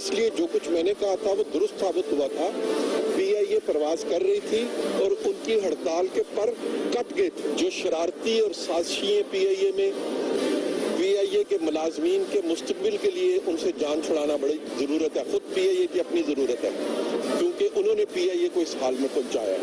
اس لیے جو کچھ میں نے کہا تھا وہ درست ثابت ہوا تھا. PIA پرواز کر رہی تھی اور ان کی ہڑتال کے پر کٹ گئے تھے. جو شرارتی اور سازشی PIA میں PIA کے ملازمین کے مستقبل کے لیے ان سے جان چھڑانا بڑی ضرورت ہے. خود PIA کی اپنی ضرورت ہے کیونکہ انہوں نے PIA کو اس حال میں پہنچایا ہے.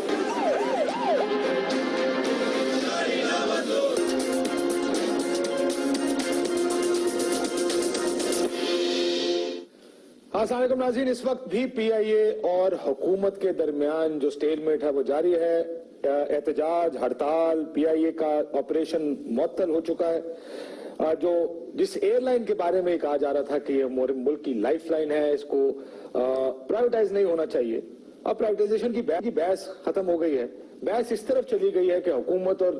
السلام علیکم ناظرین. اس وقت بھی PIA اور حکومت کے درمیان جو سٹیل میٹ ہے وہ جاری ہے. احتجاج، ہڑتال، PIA کا آپریشن معطل ہو چکا ہے. جس ایئر لائن کے بارے میں کہا جا رہا تھا کہ یہ ملک کی لائف لائن ہے، اس کو پرائیویٹائز نہیں ہونا چاہیے، اب پرائیویٹائزیشن کی بحث ختم ہو گئی ہے. بحث اس طرف چلی گئی ہے کہ حکومت اور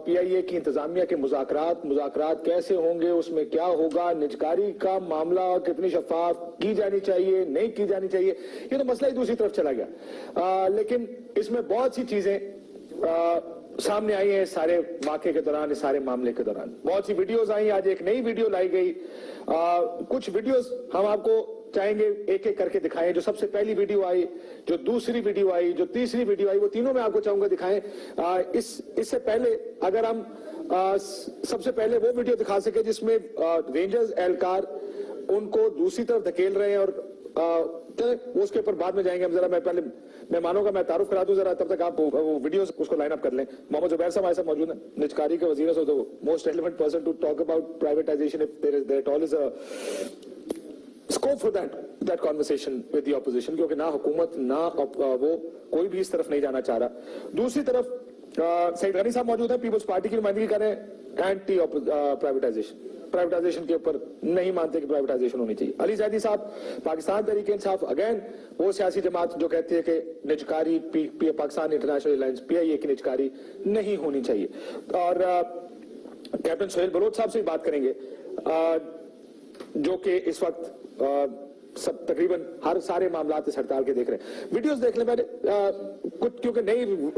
PIA کی انتظامیہ کے مذاکرات کیسے ہوں گے، اس میں کیا ہوگا، نجکاری کا معاملہ کتنی شفاف کی جانی چاہیے، نہیں کی جانی چاہیے. یہ تو مسئلہ ہی دوسری طرف چلا گیا. لیکن اس میں بہت سی چیزیں سامنے آئی ہیں. سارے واقعے کے دوران، اس سارے معاملے کے دوران بہت سی ویڈیوز آئی. آج ایک نئی ویڈیو لائی گئی. کچھ ویڈیوز ہم آپ کو چاہیں گے ایک ایک کر کے دکھائیں. جو سب سے پہلی ویڈیو آئی، جو دوسری ویڈیو آئی، جو تیسری ویڈیو آئی، وہ تینوں میں آپ کو چاہوں گا دکھائیں. اس سے پہلے اگر ہم سب سے پہلے وہ ویڈیو دکھا سکے جس میں رینجرز اہلکار ان کو دوسری طرف دھکیل رہے ہیں، اور وہ اس کے اوپر بعد میں جائیں گے. ہم ذرا میں پہلے مہمانوں کا میں تعارف کرا دوں ذرا، تب تک آپ وہ ویڈیوز اس کو لائن اپ کر لیں. محمد زبیر صاحب ہمارے ساتھ موجود ہیں، نجکاری کے وزیر. سو the most relevant person to talk about privatization if there at all is a scope for that conversation with the opposition, کیونکہ نہ حکومت نہ وہ کوئی بھی اس طرف نہیں جانا چاہ رہا. دوسری طرف سعید غنی صاحب موجود ہیں، پیپلز پارٹی کی نمائندگی کر رہے ہیں. اینٹی پرائیویٹائزیشن کے اوپر نہیں مانتے کہ پرائیویٹائزیشن ہونی چاہیے. علی زیدی صاحب پاکستان تحریک انصاف، اگین وہ سیاسی جماعت جو کہتی ہے کہ نجکاری پاکستان انٹرنیشنل الائنس PIA کی نجکاری نہیں ہونی چاہیے. اور کیپٹن سہیل بلوچ صاحب سے بھی بات کریں گے جو کہ اس وقت سب تقریباً ہر سارے معاملات اس ہڑتال کے دیکھ رہے ہیں. ویڈیوز دیکھ لیں پہلے کچھ، کیونکہ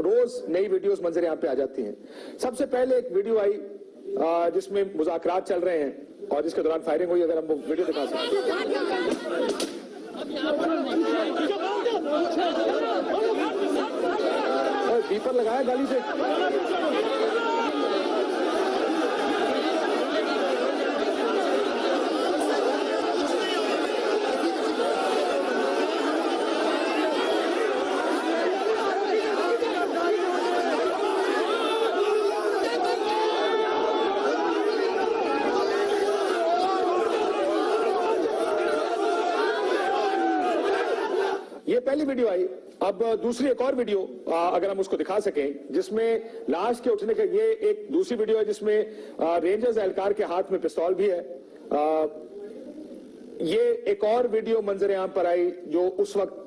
روز نئی ویڈیوز منظر یہاں پہ آ جاتی ہیں. سب سے پہلے ایک ویڈیو آئی جس میں مذاکرات چل رہے ہیں اور جس کے دوران فائرنگ ہوئی. اگر ہم وہ ویڈیو دکھا سکتے ہیں. بیپر لگایا گالی سے. یہ پہلی ویڈیو آئی. اب دوسری ایک اور ویڈیو اگر ہم اس کو دکھا سکیں جس میں لاش کے اٹھنے کا، یہ ایک دوسری ویڈیو ہے جس میں رینجرز اہلکار کے ہاتھ میں پستول بھی ہے. یہ ایک اور ویڈیو منظر عام پر آئی جو اس وقت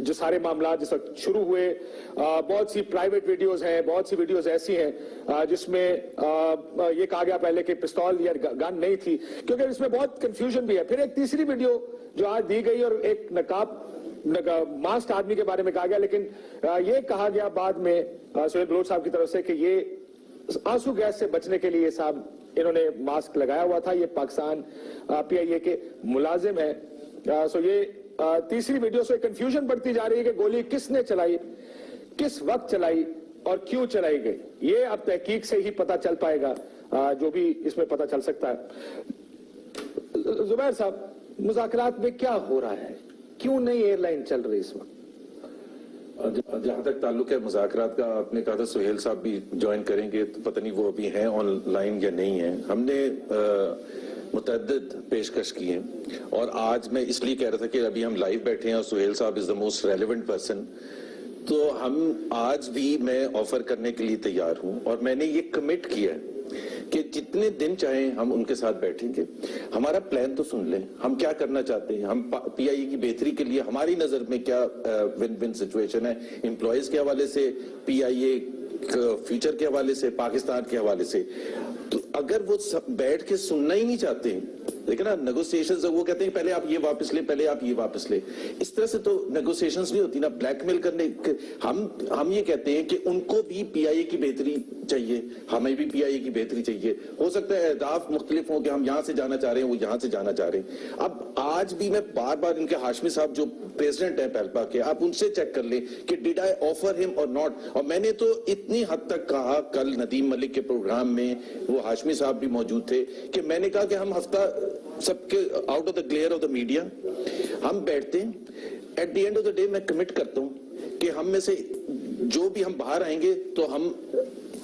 جو سارے معاملات جس وقت شروع ہوئے. بہت سی پرائیویٹ ویڈیوز ہیں، بہت سی ویڈیوز ایسی ہیں جس میں یہ کہا گیا پہلے کہ پستول یا گن نہیں تھی، کیونکہ اس میں بہت کنفیوژن بھی ہے. پھر ایک تیسری ویڈیو جو آج دی گئی اور ایک ماسک آدمی کے بارے میں کہا گیا، لیکن یہ کہا گیا بعد میں سہیل بلوچ صاحب کی طرف سے کہ یہ آنسو گیس سے بچنے کے لیے صاحب انہوں نے ماسک لگایا ہوا تھا. یہ پاکستان PIA کے ملازم ہے. سو یہ تیسری ویڈیو سے کنفیوژن بڑھتی جا رہی ہے کہ گولی کس نے چلائی، کس وقت چلائی اور کیوں چلائی گئی. یہ اب تحقیق سے ہی پتہ چل پائے گا، جو بھی اس میں پتہ چل سکتا ہے. زبیر صاحب، مذاکرات میں کیا ہو رہا ہے؟ کیوں نہیں ایئر لائن چل رہی اس وقت؟ جہاں تک تعلق ہے مذاکرات کا، آپ نے کہا تھا سہیل صاحب بھی جوائن کریں گے، تو پتہ نہیں وہ ابھی ہیں آن لائن یا نہیں ہیں. ہم نے متعدد پیشکش کی ہیں اور آج میں اس لیے کہہ رہا تھا کہ ابھی ہم لائیو بیٹھے ہیں اور سہیل صاحب از دا موسٹ ریلیونٹ پرسن، تو ہم آج بھی میں آفر کرنے کے لیے تیار ہوں. اور میں نے یہ کمٹ کیا ہے کہ جتنے دن چاہیں ہم ان کے ساتھ بیٹھیں گے. ہمارا پلان تو سن لیں، ہم کیا کرنا چاہتے ہیں، ہم PIA کی بہتری کے لیے ہماری نظر میں کیا ون ون سچویشن ہے، امپلائیز کے حوالے سے، PIA فیوچر کے حوالے سے، پاکستان کے حوالے سے. تو اگر وہ بیٹھ کے سننا ہی نہیں چاہتے लेकिन ना नेगोशिएशंस वो कहते हैं पहले आप ये वापस ले, पहले आप ये वापस ले, इस तरह से तो नेगोशिएशंस नहीं होती ना, ब्लैकमेल करने। हम ये कहते हैं कि उनको भी पीआईए की बेहतरी चाहिए, हमें भी पीआईए की बेहतरी चाहिए। हो सकता है अहदाफ मुख्तलिफ हो कि हम यहाँ से जाना चाह रहे हैं, वो यहाँ से जाना चाह रहे हैं। अब आज भी मैं बार बार इनके हाशमी साहब जो प्रेसिडेंट हैं पेल्पा के, आप उनसे चेक कर लें कि डिड आई ऑफर हिम और नॉट। और मैंने तो इतनी हद तक कहा, कल नदीम मलिक के प्रोग्राम में वो हाशमी साहब भी मौजूद थे, कि मैंने कहा कि हम हफ्ता सबके out of the glare of the media हम बैठते हैं, at the end of the day मैं कमिट करता हूं कि हम में से जो भी हम बाहर आएंगे तो हम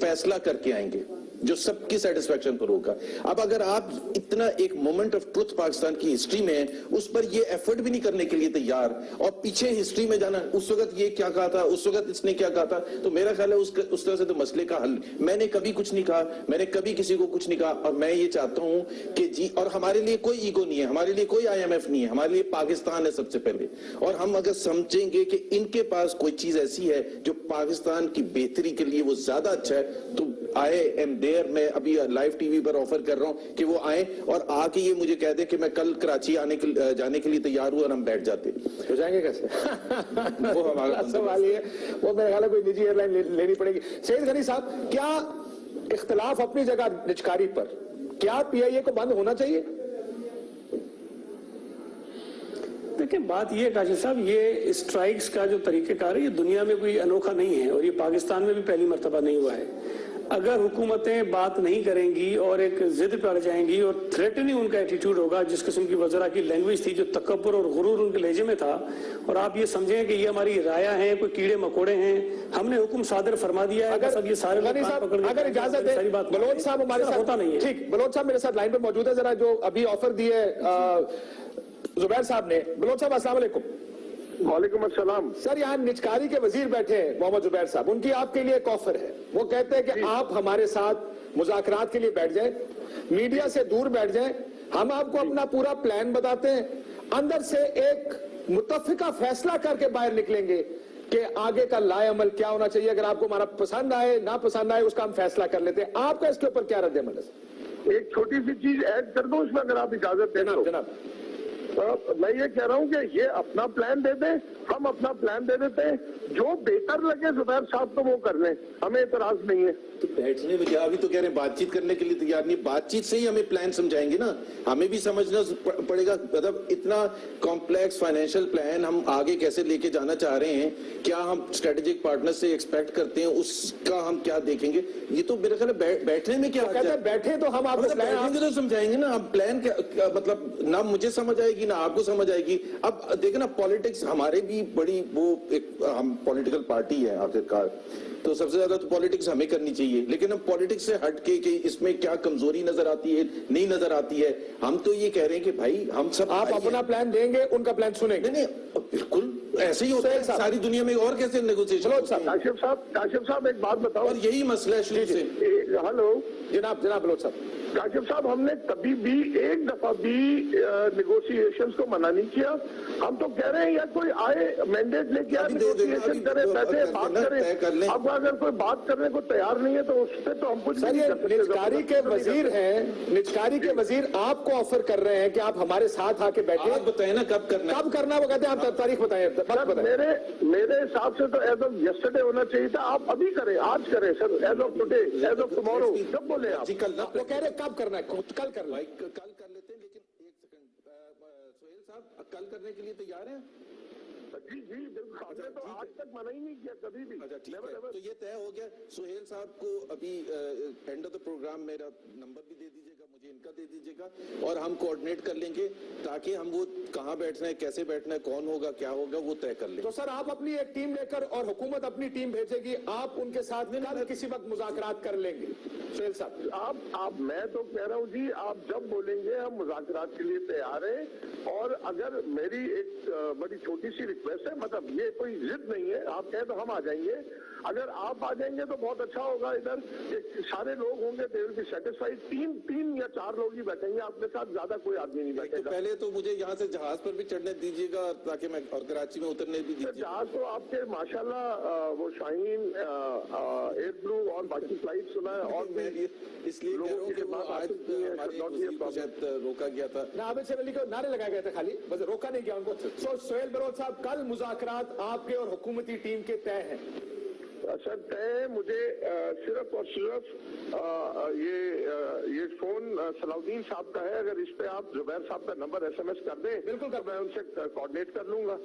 फैसला करके आएंगे जो सबकी सेटिस्फेक्शन पर होगा। अब अगर आप इतना एक मोमेंट ऑफ ट्रुथ पाकिस्तान की हिस्ट्री में है, उस पर ये एफर्ट भी नहीं करने के लिए तैयार, और पीछे हिस्ट्री में जाना, उस वक्त ये क्या कहा था, उस वक्त इसने क्या कहा था, तो मेरा ख्याल है उस तरह से तो मसले का हल। मैंने कभी कुछ नहीं कहा, मैंने कभी किसी को कुछ नहीं कहा, और मैं ये चाहता हूं कि जी, और हमारे लिए कोई ईगो नहीं है, हमारे लिए कोई IMF नहीं है, हमारे लिए पाकिस्तान है सबसे पहले। और हम अगर समझेंगे कि इनके पास कोई चीज ऐसी है जो पाकिस्तान की बेहतरी के लिए वो ज्यादा अच्छा है, तो आई एम देयर। मैं अभी लाइव टीवी पर ऑफर कर रहा हूं कि वो आए और आके ये मुझे कह दे कि मैं कल कराची जाने के लिए तैयार हूं, और हम बैठ जाते। तो जाएंगे कैसे? वो हमारा सवाल ये, वो मेरे ख्याल है कोई निजी एयरलाइन लेनी पड़ेगी। सईद गनी साहब, क्या इख्तलाफ अपनी जगह निजकारी पर, क्या पीआईए को बंद होना चाहिए? देखिए, बात ये काशिफ साहब, ये स्ट्राइक्स का जो तरीकेकार है ये दुनिया में कोई अनोखा नहीं है, और ये पाकिस्तान में भी पहली मर्तबा नहीं हुआ है। अगर हुकूमतें बात नहीं करेंगी और एक जिद पे अड़ जाएंगी और थ्रेटनिंग उनका एटीट्यूड होगा, जिस किस्म की वज़रा की लैंग्वेज थी, जो तकब्बुर और गुरूर उनके लहजे में था, और आप ये समझें कि ये हमारी राया है, कोई कीड़े मकोड़े हैं, हमने हुक्म सादर फरमा दिया है, अगर ये सारे लोग अगर इजाजत है, बलोच साहब हमारे साथ होता नहीं है। ठीक, बलोच साहब मेरे साथ लाइन पे मौजूद है, जरा जो अभी ऑफर दिए जुबैर साहब ने। बलोच साहब अस्सलाम वालेकुम। वालेकुम अस्सलाम। सर, यहाँ निजकारी के वजीर बैठे हैं मोहम्मद जुबैर साहब, उनकी आपके लिए एक ऑफर है। वो कहते हैं कि आप हमारे साथ मुज़ाकरात के लिए बैठ जाएं, मीडिया से दूर बैठ जाएं, हम आपको अपना पूरा प्लान बताते हैं, अंदर से एक मुत्तफिका फैसला करके बाहर निकलेंगे कि आगे का लाए अमल क्या होना चाहिए। अगर आपको हमारा पसंद आए ना पसंद आए उसका हम फैसला कर लेते हैं। आपका इसके ऊपर क्या रद्द अमल है? एक छोटी सी चीज ऐड कर दूं इसमें, अगर आप इजाजत देना। जनाब, मैं ये कह रहा हूँ कि ये अपना प्लान दे दें, हम अपना प्लान दे देते हैं, जो बेहतर लगे जुबैर साहब तो वो कर लें, हमें एतराज नहीं है। तो बैठने में क्या, अभी तो कह रहे हैं बातचीत करने के लिए तैयार नहीं। बातचीत से ही हमें प्लान समझाएंगे ना, हमें भी समझना पड़ेगा। मतलब इतना कॉम्प्लेक्स फाइनेंशियल प्लान हम आगे कैसे लेके जाना चाह रहे हैं, क्या हम स्ट्रेटेजिक पार्टनर से एक्सपेक्ट करते हैं, उसका हम क्या देखेंगे। ये तो मेरे ख्याल बैठने में क्या कहते हैं बैठे तो हम आपको बैठेंगे तो समझाएंगे ना। हम प्लान क्या मतलब ना मुझे समझ आएगी ना आपको समझ आएगी। अब देखे ना, पॉलिटिक्स हमारे भी बड़ी वो एक, हम पॉलिटिकल पार्टी है आखिरकार, तो सबसे ज्यादा तो पॉलिटिक्स हमें करनी चाहिए। लेकिन हम पॉलिटिक्स से हट के कि इसमें क्या कमजोरी नजर आती है नहीं नजर आती है, हम तो ये कह रहे हैं कि भाई हम सब आप अपना प्लान देंगे, उनका प्लान सुनेंगे। नहीं, बिल्कुल ऐसे ही होता है सारी दुनिया में। और कैसे नेगोशिएशन? काशिफ साहब एक बात बताओ, और यही मसला है शुरू से। हेलो जनाब बलोच साहब। काशिफ साहब, हमने कभी भी एक दफा भी नेगोशिएशंस को मना नहीं किया। हम तो कह रहे हैं यार कोई आए मैंडेट लेके आए, नेगोशिएशन करे, बैठे बात करें। अब अगर कोई बात करने को तैयार नहीं है तो उस पर तो हम कुछ नहीं कर सकते। निजकारी के वजीर हैं, निजकारी के वजीर आपको ऑफर कर रहे हैं कि आप हमारे साथ आके बैठे। आप बताएं ना कब करना वो कहते हैं आप तारीख बताएं। मेरे हिसाब से तो एज ऑफ यस्टरडे होना चाहिए था। आप अभी करें, आज करें sir, as of today, as of tomorrow, जब बोले आप। वो कह रहे कब करना है, कल कर लो। कल कर लेते हैं, लेकिन एक सेकंड, सोहेल साहब कल करने के लिए तैयार हैं? जी जी बिल्कुल, हमने तो आज तक मना ही नहीं किया कभी भी। अच्छा ठीक है, तो ये तय हो गया। सोहेल साहब को अभी एंड ऑफ द प्रोग्राम मेरा नंबर भी दे दीजिएगा, मुझे इनका दे दीजिएगा, और हम कोऑर्डिनेट कर लेंगे ताकि हम वो कहाँ बैठना है, कैसे बैठना है, कौन होगा, क्या होगा, वो तय कर लें। तो सर आप अपनी एक टीम लेकर और हुकूमत अपनी टीम भेजेगी, आप उनके साथ में किसी वक्त मुज़ाकरात कर लेंगे। सोहेल साहब, आप मैं तो कह रहा हूँ जी, आप जब बोलेंगे हम मुज़ाकरात के लिए तैयार हैं। और अगर मेरी एक बड़ी छोटी सी रिक्वेस्ट है, मतलब ये कोई जिद नहीं है, आप कहें तो हम आ जाएंगे। अगर आप आ जाएंगे तो बहुत अच्छा होगा। इधर सारे लोग होंगे, दे विल बी सेटिस्फाइड। तीन या या 4 लोग ही बैठेंगे आपके साथ, ज्यादा कोई आदमी नहीं तो बैठेगा। पहले तो मुझे यहाँ से जहाज पर भी चढ़ने दीजिएगा ताकि मैं, और कराची में उतरने भी दीजिए। जहाज तो आपके माशाल्लाह वो शाहीन एयर ब्लू और बाकी फ्लाइट सुना है, और मैं ये इसलिए कह रहा हूँ कि वो आज हमारी कुर्सी को शायद रोका गया था। ना आबिद शेर अली को नारे लगाए गए थे खाली, बस रोका नहीं गया उनको। सो सोहेल बलोच साहब, कल मुज़ाकरात आपके और हुकूमती टीम के तय हैं? सर तय मुझे सिर्फ और सिर्फ ये फोन सलाउद्दीन साहब का है, अगर इस पे आप जुबैर साहब का नंबर SMS कर दें बिल्कुल तो मैं उनसे कोऑर्डिनेट कर लूंगा।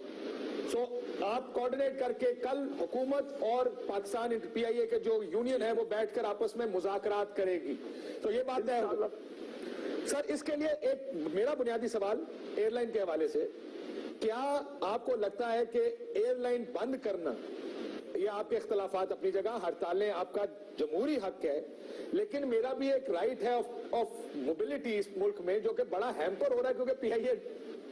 सो आप कोऑर्डिनेट करके कल हुकूमत और पाकिस्तान PIA के जो यूनियन है वो बैठकर आपस में मुज़ाकरात करेगी, तो ये बात है। सर इसके लिए एक मेरा बुनियादी सवाल एयरलाइन के हवाले से, क्या आपको लगता है कि एयरलाइन बंद करना, ये आपके इख्तलाफात अपनी जगह, हड़तालें आपका जमहूरी हक है, लेकिन मेरा भी एक राइट है ऑफ मोबिलिटी इस मुल्क में, जो कि बड़ा हैम्पर हो रहा है क्योंकि PIA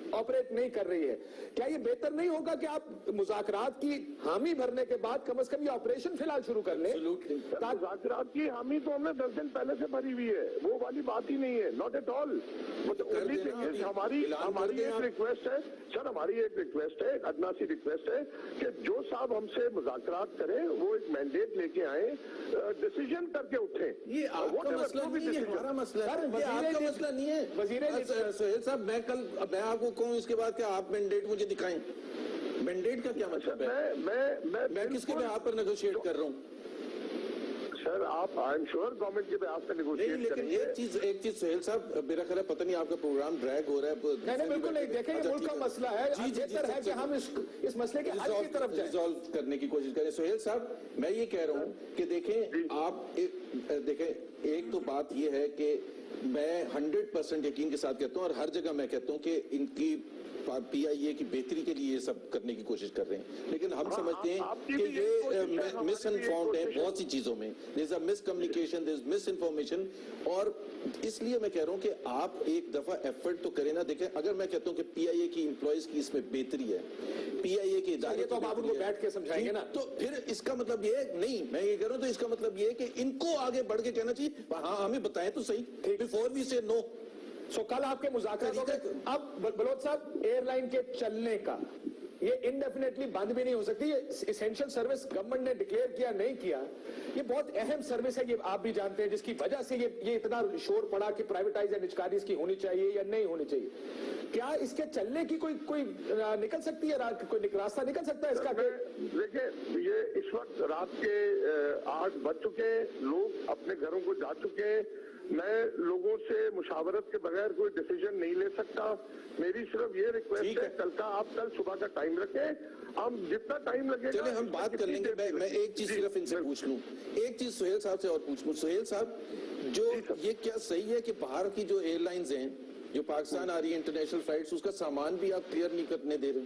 ऑपरेट नहीं कर रही है। क्या ये बेहतर नहीं होगा कि आप मुज़ाकरात की हामी भरने के बाद कम से कम ये ऑपरेशन फिलहाल शुरू कर लें? मुज़ाकरात की हामी तो हमने 10 दिन पहले से भरी हुई है, वो वाली बात ही नहीं है, नॉट एट ऑल। हमारी एक रिक्वेस्ट है सर, हमारी एक रिक्वेस्ट है, एक अदना सी रिक्वेस्ट है कि जो साहब हमसे मुज़ाकरात करें वो एक मैंडेट लेके आए, डिसीजन करके उठे। ये आपका मसला नहीं है, हमारा मसला है, ये आपका मसला नहीं है। सोहेल साहब, मैं आपको कहूँ इसके बाद कि आप मैंडेट मुझे दिखाएं। मैंडेट का क्या मतलब है? मैं किसके बिहाफ पर नेगोशिएट कर रहा हूँ? सर आप आई एम श्योर गवर्नमेंट के बिहाफ पर नहीं, नेगोशिएट लेकिन करेंगे। एक चीज सोहेल साहब, मेरा ख्याल है पता नहीं आपका प्रोग्राम ड्रैग हो रहा है। नहीं बिल्कुल नहीं, देखें ये मुल्क का मसला है, बेहतर है कि हम इस मसले के हल की तरफ जाएं। रिजॉल्व करने की कोशिश करें। सोहेल साहब, मैं ये कह रहा हूँ कि देखें आप देखें, एक तो बात ये है कि मैं 100% यकीन के साथ कहता हूँ और हर जगह मैं कहता हूँ कि इनकी PIA की बेहतरी के लिए ये सब करने की कोशिश कर रहे हैं, लेकिन हम समझते हैं कि ये मिस इन्फॉर्म्ड है बहुत सी चीजों में, there is a miss communication, there is miss information, और इसलिए मैं कह रहा हूं कि आप एक दफा एफर्ट तो करें ना। देखें, अगर मैं कहता हूं कि PIA की एम्प्लॉइज की इसमें बेहतरी है, PIA के इदारे, तो आप उनको बैठ के समझाएंगे ना, तो फिर इसका मतलब ये नहीं, मैं ये कह रहा हूं, तो इसका मतलब ये है कि इनको आगे बढ़ के कहना चाहिए, हाँ हमें बताएं तो सही, बिफोर वी से नो। सो कल आपके मुज़ाकरात हो गए। अब बलोच साहब, एयरलाइन के चलने का ये इंडेफिनेटली बंद भी नहीं हो सकती, ये एसेंशियल सर्विस गवर्नमेंट ने डिक्लेयर किया नहीं किया, ये बहुत अहम सर्विस है, ये आप भी जानते हैं, जिसकी वजह से ये इतना शोर पड़ा कि प्राइवेटाइज या निजकारी इसकी होनी चाहिए या नहीं होनी चाहिए। क्या इसके चलने की कोई निकल सकती है, कोई रास्ता निकल सकता है इसका? देखिए, ये इस वक्त रात के 8 बज चुके, लोग अपने घरों को जा चुके, मैं लोगों से मुशावरत के बगैर कोई डिसीजन नहीं ले सकता। मेरी सिर्फ ये रिक्वेस्ट है, कल सुबह का टाइम रखें, हम जितना टाइम लगेगा। चलिए हम बात कर लेंगे। मैं एक चीज सिर्फ इनसे पूछ लूं, एक चीज सोहेल साहब से और पूछ लूं। सोहेल साहब, जो ये क्या सही है कि बाहर की जो एयरलाइंस हैं जो पाकिस्तान आ रही है इंटरनेशनल फ्लाइट्स, उसका सामान भी आप क्लियर नहीं करने दे रहे?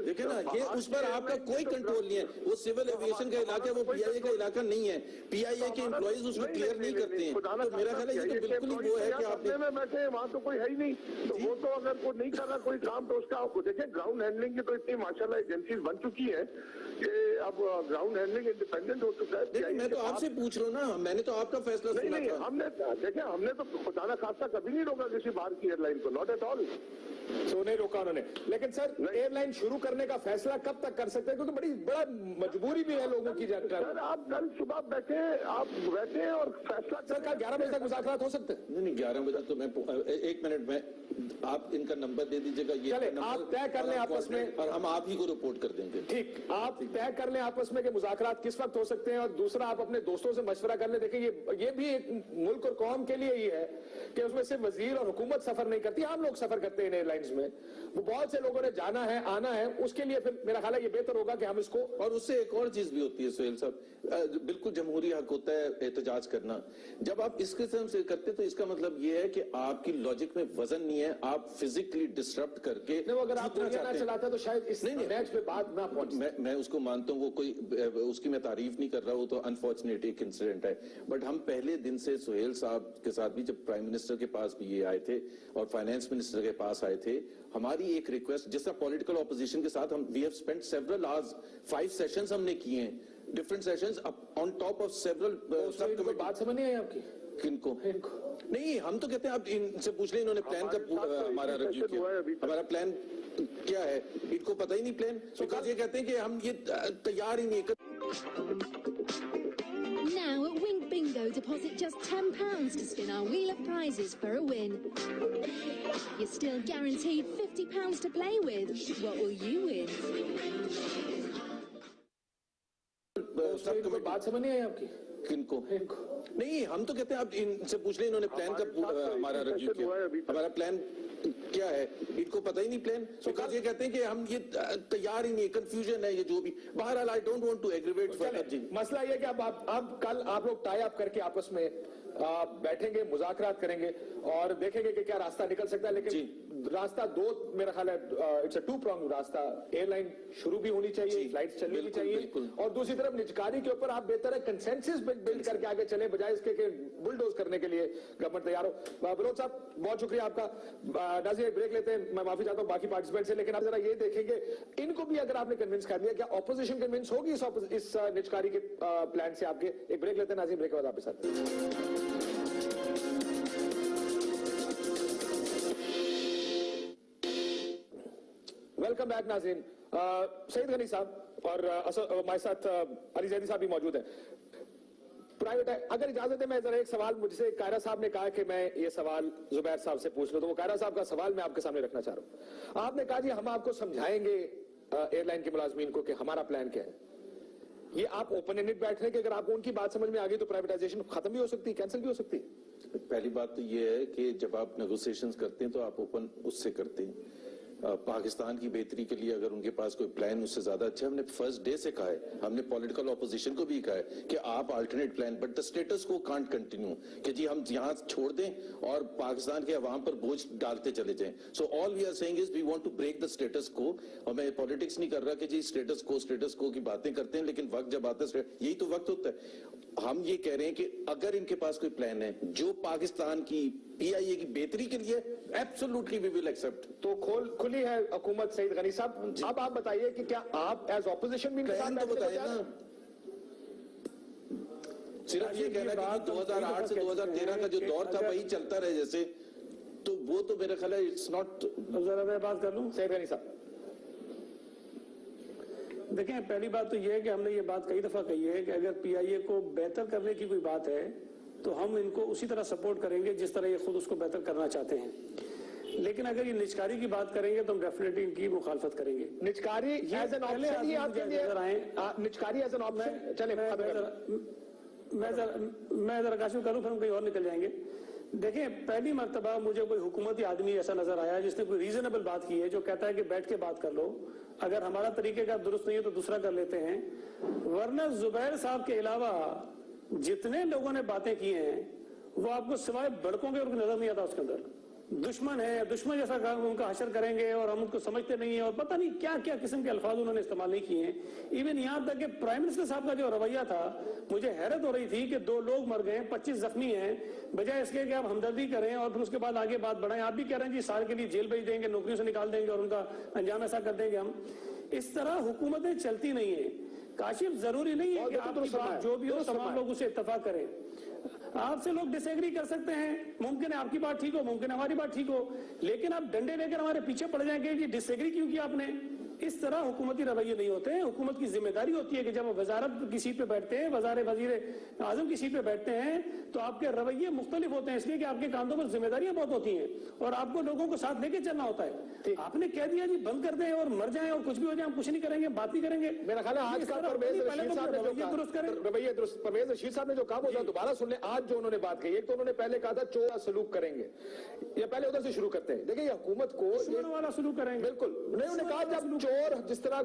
देखिए ना, ये उस पर आपका कोई कंट्रोल नहीं है, वो सिविल एविएशन का इलाका है, वो PIA का इलाका नहीं है, PIA के एम्प्लॉइज उसमें क्लियर नहीं करते हैं, तो मेरा ख्याल है ये तो बिल्कुल ही वो है कि आपने में बैठे वहाँ तो कोई है ही नहीं, तो वो तो अगर कोई नहीं कर रहा कोई काम तो उसका आपको देखें। ग्राउंड हैंडलिंग की तो इतनी माशाल्लाह एजेंसीज बन चुकी है कि अब ग्राउंड हैंडलिंग इंडिपेंडेंट हो चुका है। मैं तो आपसे पूछ रहा हूँ ना, मैंने तो आपका फैसला सुना था। हमने तो खुदा ना खासा कभी नहीं रोका किसी बाहर की एयरलाइन को, नॉट एट ऑल। सो नहीं रोका उन्होंने, लेकिन सर एयरलाइन शुरू करने का फैसला कब तक कर सकते हैं, क्योंकि बड़ा मजबूरी भी है लोगों की। सर आप कल सुबह बैठे और फैसला सर कल 11 बजे तक मुज़ाकरात हो सकते हैं? नहीं 11 बजे तो मैं 1 मिनट में आप इनका नंबर दे दीजिएगा, ये चले आप तय कर लें आपस में, और हम आप ही को रिपोर्ट कर देंगे। ठीक, आप तय कर लें आपस में कि मुज़ाकरात किस वक्त हो सकते हैं, और दूसरा आप अपने दोस्तों से मशवरा कर लें। देखिए ये भी एक मुल्क और कौम के लिए ही है कि उसमें सिर्फ वजीर और हुकूमत सफर नहीं करती, आम लोग सफर करते हैं एयरलाइंस में, वो बहुत से लोगों ने जाना है आना है, उसके लिए फिर मेरा ख्याल है ये बेहतर होगा कि हम इसको। और उससे एक और चीज भी होती है सोहेल साहब, बिल्कुल जमहूरी हक होता है एहतजाज करना, जब आप इस किस्म से करते तो इसका मतलब ये है कि आपकी लॉजिक में वजन नहीं है, आप फिजिकली डिस्टर्ब करके अगर आप ना चलाता तो शायद इस मैच पे बात ना पहुंचे। मैं उसको मानता हूँ, वो कोई उसकी मैं तारीफ नहीं कर रहा हूँ, तो अनफॉर्चुनेट एक इंसिडेंट है, बट हम पहले दिन से सोहेल साहब के साथ भी, जब प्राइम मिनिस्टर के पास भी ये आए थे और फाइनेंस मिनिस्टर के पास आए थे, हमारी एक रिक्वेस्ट, जिस तरह पॉलिटिकल ऑपोजिशन के साथ हम we have spent several hours, 5 sessions हमने किए हैं, different sessions on top of several. बात समझ नहीं आई आपकी? किनको नहीं, हम तो कहते हैं आप इनसे पूछ लें, इन्होंने प्लान कब हमारा रिव्यू किया, हमारा प्लान क्या है, इनको पता ही नहीं प्लान, बिकॉज ये कहते हैं कि हम ये तैयार ही नहीं। Now at Wing Bingo, deposit just £10 to spin our wheel of prizes for a win. You're still guaranteed £50 to play with. What will you win? उससे कोई बात समझ नहीं आई आपकी? किनको नहीं, हम तो कहते हैं आप इनसे पूछ लें, इन्होंने प्लान कब हमारा रिव्यू किया, हमारा प्लान क्या है, इनको पता ही नहीं प्लान, बिकॉज ये कहते हैं कि हम ये तैयार ही नहीं, कंफ्यूजन है ये जो भी। बहरहाल I don't want to aggravate further जी। मसला ये कि अब कल आप लोग टाई अप करके आपस में बैठेंगे, मुज़ाकरात करेंगे और देखेंगे कि क्या रास्ता निकल सकता है। लेकिन रास्ता दो मेरा ख्याल है, इट्स अ टू प्रॉन्ग रास्ता। एयरलाइन शुरू भी होनी चाहिए, फ्लाइट चलनी भी चाहिए, और दूसरी तरफ निजकारी के ऊपर आप बेहतर है कंसेंसस बिल्ड करके आगे चले, बजाय इसके कि बुलडोज करने के लिए गवर्नमेंट तैयार हो। बलोच साहब बहुत शुक्रिया आपका। नाज़िर एक ब्रेक लेते हैं, मैं माफी चाहता हूं बाकी पार्टिसिपेंट से, लेकिन आप जरा ये देखेंगे इनको भी अगर आपने कन्विंस कर दिया, क्या ऑपोजिशन कन्विंस होगी इस निजकारी के प्लान से आपके? एक ब्रेक लेते हैं नाज़िर, ब्रेक के बाद आपके साथ। वेलकम बैक नाज़रीन। सईद गनी साहब और हमारे साथ अली जैदी साहब भी मौजूद है। प्राइवेट है, अगर इजाजत है मैं जरा एक सवाल, मुझसे कायरा साहब ने कहा कि मैं ये सवाल जुबैर साहब से पूछ लूं, तो वो कायरा साहब का सवाल मैं आपके सामने रखना चाह रहा हूं। आपने कहा जी हम आपको समझाएंगे एयरलाइन के मुलाजमीन को कि हमारा प्लान क्या है। ये आप ओपन एंडेड बैठ रहे हैं कि अगर आपको उनकी बात समझ में आ गई तो प्राइवेटाइजेशन खत्म भी हो सकती है, कैंसिल भी हो सकती है। पहली बात तो ये है कि जब आप नेगोशिएशंस करते हैं तो आप ओपन उससे करते हैं। पाकिस्तान की बेहतरी के लिए अगर उनके पास कोई प्लान उससे ज्यादा अच्छा, हमने फर्स्ट डे से कहा है, हमने पॉलिटिकल ऑपोजिशन को भी कहा है कि आप alternate plan, but the status को कांट कंटिन्यू, कि जी हम यहां छोड़ दें और पाकिस्तान के अवाम पर बोझ डालते चले जाएं। So all we are saying is we want to break the status quo. और मैं पॉलिटिक्स नहीं कर रहा कि जी स्टेटस को की बातें करते हैं, लेकिन वक्त जब आता है यही तो वक्त होता है। हम ये कह रहे हैं कि अगर इनके पास कोई प्लान है जो पाकिस्तान की PIA की बेहतरी के लिए, एब्सोल्युटली वी विल एक्सेप्ट। तो खुली है हुकूमत। सईद गनी साहब अब आप बताइए कि क्या आप एज ऑपोजिशन भी प्लान तो बताइए ना, सिर्फ ये कहना कि 2008 से 2013 का जो दौर था वही चलता रहे जैसे, तो वो तो मेरा ख्याल है इट्स नॉट। जरा मैं बात कर लूं सईद गनी साहब। देखें, पहली बात तो यह है कि हमने ये बात कई दफा कही है कि अगर PIA को बेहतर करने की कोई बात है तो हम इनको उसी तरह सपोर्ट करेंगे जिस तरह ये खुद उसको बेहतर करना चाहते हैं। लेकिन अगर ये निजकारी की बात करेंगे तो हम डेफिनेटली इनकी मुखालफत करेंगे। निजकारी एज एन ऑप्शन ही आपके लिए, निजकारी एज एन ऑप्शन। चले मैं जरा काशिफ करूं, फिर हम कहीं और निकल जाएंगे। देखें, पहली मर्तबा मुझे कोई हुकूमती आदमी ऐसा नजर आया जिसने कोई रीजनेबल बात की है, जो कहता है कि बैठ के बात कर लो, अगर हमारा तरीकेकार दुरुस्त नहीं है तो दूसरा कर लेते हैं। वरना जुबैर साहब के अलावा जितने लोगों ने बातें की हैं वो आपको सिवाय भड़कों के और नजर नहीं आता। उसके अंदर दुश्मन है, दुश्मन जैसा उनका हशर करेंगे और हम उनको समझते नहीं है, और पता नहीं क्या क्या किस्म के अल्फाज उन्होंने इस्तेमाल नहीं किए हैं। इवन यहां तक कि प्राइम मिनिस्टर साहब का जो रवैया था, मुझे हैरत हो रही थी कि 2 लोग मर गए, 25 जख्मी हैं, बजाय इसके कि आप हमदर्दी करें और फिर उसके बाद आगे बात बढ़ाएं। आप भी कह रहे हैं जी साल के लिए जेल भेज देंगे, नौकरियों से निकाल देंगे और उनका अंजाम ऐसा कर देंगे हम। इस तरह हुकूमतें चलती नहीं है। काशिफ, जरूरी नहीं है कि आपकी बात जो भी हो तमाम लोग उसे इत्तफाक करें। आपसे लोग डिसएग्री कर सकते हैं, मुमकिन है आपकी बात ठीक हो, मुमकिन है हमारी बात ठीक हो, लेकिन आप डंडे लेकर हमारे पीछे पड़ जाएंगे कि डिसएग्री क्यों किया आपने। इस तरह हुकूमती रवैये नहीं होते हैं। हुकूमत की जिम्मेदारी होती है कि जब वजारत की सीट पे बैठते हैं, वजीर आजम की सीट पे बैठते हैं, तो आपके रवैये मुख्तलिफ होते हैं, इसलिए कि आपके कांधों पर जिम्मेदारियां बहुत होती हैं और आपको लोगों को साथ लेके चलना होता है। आपने कह दिया जी बंद कर दें और मर जाएं और कुछ भी हो जाए, हम कुछ नहीं करेंगे, बात नहीं करेंगे। मेरा ख्याल है आज का परवेज रशीद साहब ने जो कहा वो दोबारा सुन लें। आज जो उन्होंने बात कही, एक तो उन्होंने पहले कहा था चोर सलूक करेंगे, ये पहले उधर से शुरू करते हैं। देखिए ये हुकूमत को वाला सलूक करेंगे, बिल्कुल नहीं। उन्होंने कहा जब चोर जिस तरह